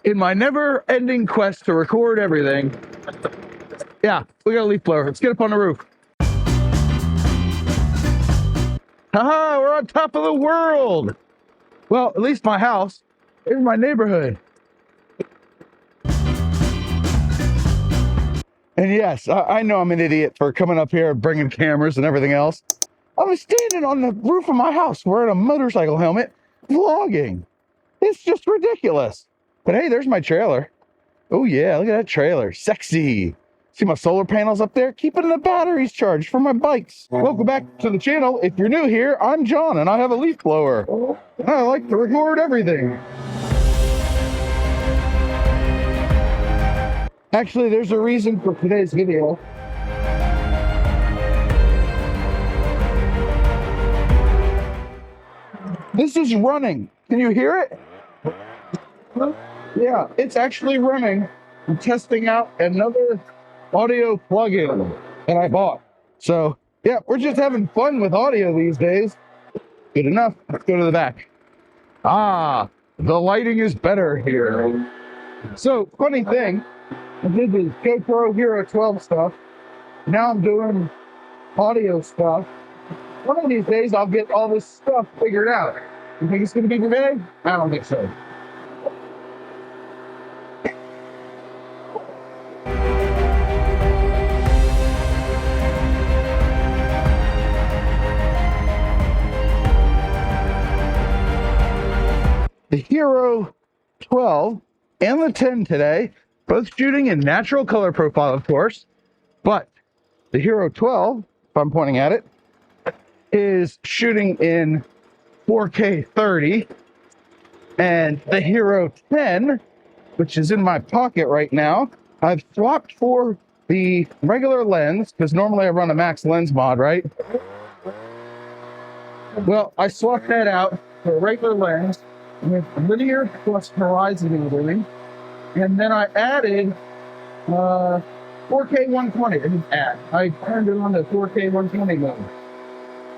In my never-ending quest to record everything. Yeah, we got a leaf blower. Let's get up on the roof. Haha, we're on top of the world. Well, at least my house. Here's my neighborhood. And yes, I know I'm an idiot for coming up here, bringing cameras and everything else. I was standing on the roof of my house wearing a motorcycle helmet, vlogging. It's just ridiculous. But hey, there's my trailer. Oh yeah, look at that trailer. Sexy. See my solar panels up there? Keeping the batteries charged for my bikes. Welcome back to the channel. If you're new here, I'm John and I have a leaf blower. And I like to record everything. Actually, there's a reason for today's video. This is running. Can you hear it? Yeah, it's actually running. I'm testing out another audio plugin that I bought. So, yeah, we're just having fun with audio these days. Good enough. Let's go to the back. Ah, the lighting is better here. So, funny thing, I did the GoPro Hero 12 stuff. Now I'm doing audio stuff. One of these days, I'll get all this stuff figured out. You think it's going to be today? I don't think so. The Hero 12 and the 10 today, both shooting in natural color profile, of course, but the Hero 12, if I'm pointing at it, is shooting in 4K 30, and the Hero 10, which is in my pocket right now, I've swapped for the regular lens, because normally I run a max lens mod, right? Well, I swapped that out for a regular lens with linear plus horizon leveling, and then I added 4K 120. I didn't add. I turned it on to 4K 120 mode.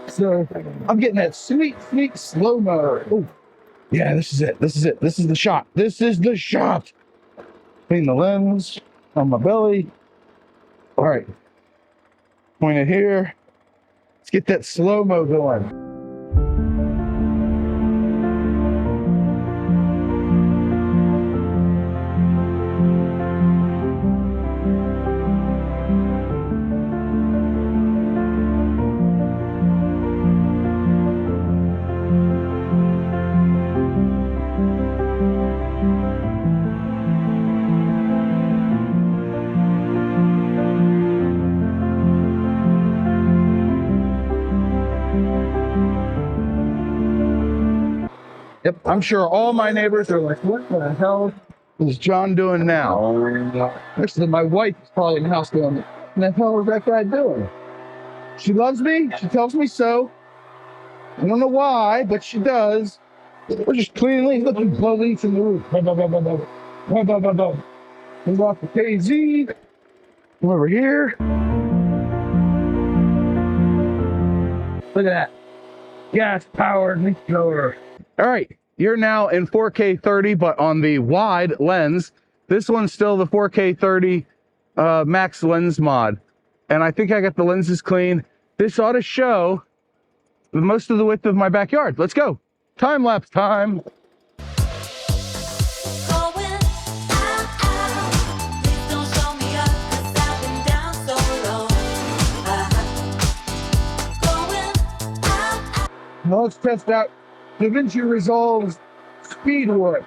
So I'm getting that sweet slow-mo. Oh, yeah, this is it. This is it. This is the shot. This is the shot. Clean the lens on my belly. All right. Point it here. Let's get that slow-mo going. Yep, I'm sure all my neighbors are like, what the hell is John doing now? Actually, my wife is probably in the house going, what the hell is that guy doing? She loves me. She tells me so. I don't know why, but she does. We're just cleaning leaves. Look, blow leaves in the roof. Move off the KZ. Come over here. Look at that. Gas-powered leaf blower. All right, you're now in 4K 30, but on the wide lens. This one's still the 4K 30 max lens mod. And I think I got the lenses clean. This ought to show most of the width of my backyard. Let's go. Time lapse time. Now let's test out Davinci Resolve Studio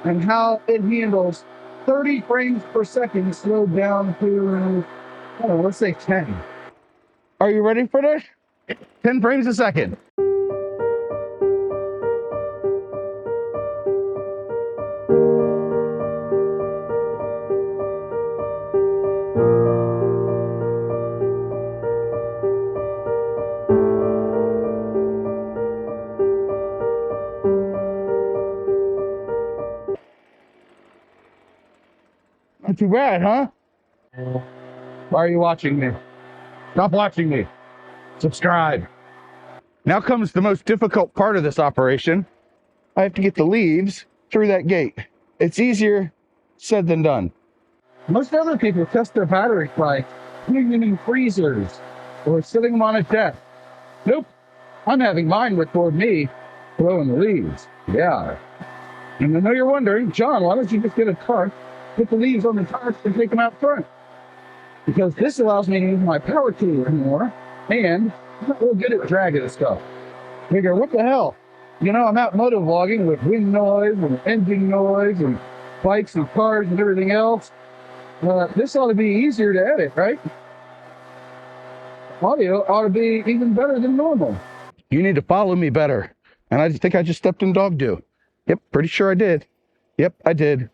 and how it handles 30 frames per second slowed down to, I don't know, let's say 10. Are you ready for this? 10 frames a second. Not too bad, huh? Why are you watching me? Stop watching me. Subscribe. Now comes the most difficult part of this operation. I have to get the leaves through that gate. it's easier said than done. Most other people test their batteries by putting them in freezers or sitting them on a desk. Nope, I'm having mine record me blowing the leaves. Yeah. And I know you're wondering, John, why don't you just get a cart, put the leaves on the tarps and take them out front? Because this allows me to use my power tool more, and I'm not real good at dragging stuff. Figure, what the hell? You know, I'm out motovlogging with wind noise and engine noise and bikes and cars and everything else. This ought to be easier to edit, right? Audio ought to be even better than normal. You need to follow me better. And I think I just stepped in dog do. Yep, pretty sure I did. Yep, I did.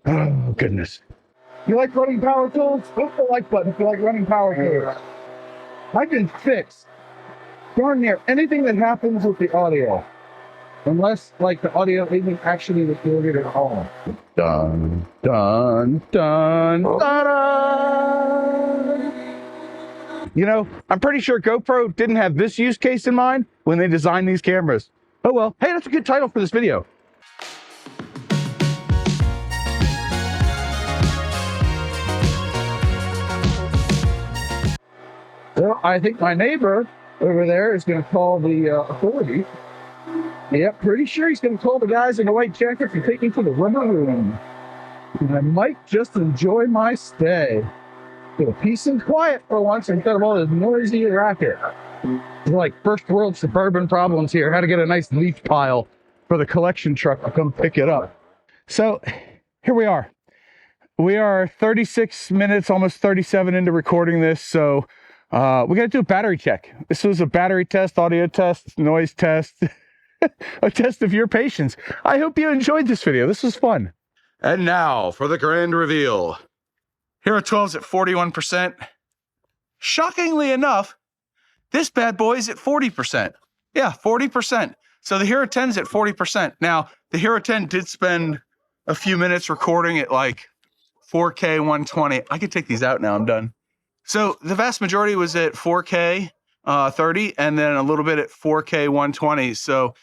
Oh, goodness. You like running power tools? Hit the like button if you like running power tools. I can fix darn near anything that happens with the audio. Unless, like, the audio isn't actually recorded at all. Dun, dun, dun, dun. You know, I'm pretty sure GoPro didn't have this use case in mind when they designed these cameras. Oh well, hey, that's a good title for this video. Well, I think my neighbor over there is going to call the authorities. Yep, pretty sure he's going to call the guys in the white jackets and take me to the rubber room. And I might just enjoy my stay. Get peace and quiet for once instead of all this noisy racket. It's like first world suburban problems here. How to get a nice leaf pile for the collection truck to come pick it up. So here we are. We are 36 minutes, almost 37 into recording this. So we got to do a battery check. This was a battery test, audio test, noise test, a test of your patience. I hope you enjoyed this video. This was fun. And now for the grand reveal. Hero 12's at 41%. Shockingly enough, this bad boy is at 40%. Yeah, 40%. So the Hero 10's at 40%. Now, the Hero 10 did spend a few minutes recording at like 4K 120. I could take these out now, I'm done. So the vast majority was at 4K 30 and then a little bit at 4K 120. So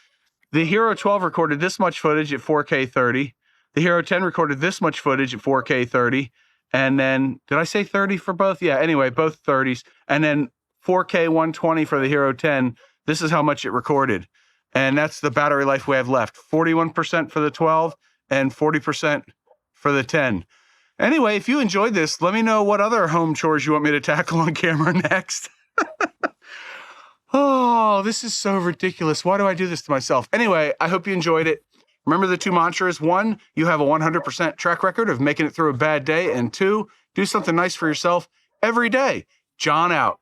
the Hero 12 recorded this much footage at 4K 30. The Hero 10 recorded this much footage at 4K 30. And then, did I say 30 for both? Yeah, anyway, both 30s. And then 4K 120 for the Hero 10. This is how much it recorded. And that's the battery life we have left. 41% for the 12 and 40% for the 10. Anyway, if you enjoyed this, let me know what other home chores you want me to tackle on camera next. Oh, this is so ridiculous. Why do I do this to myself? Anyway, I hope you enjoyed it. Remember the two mantras. 1, you have a 100% track record of making it through a bad day. And 2, do something nice for yourself every day. John out.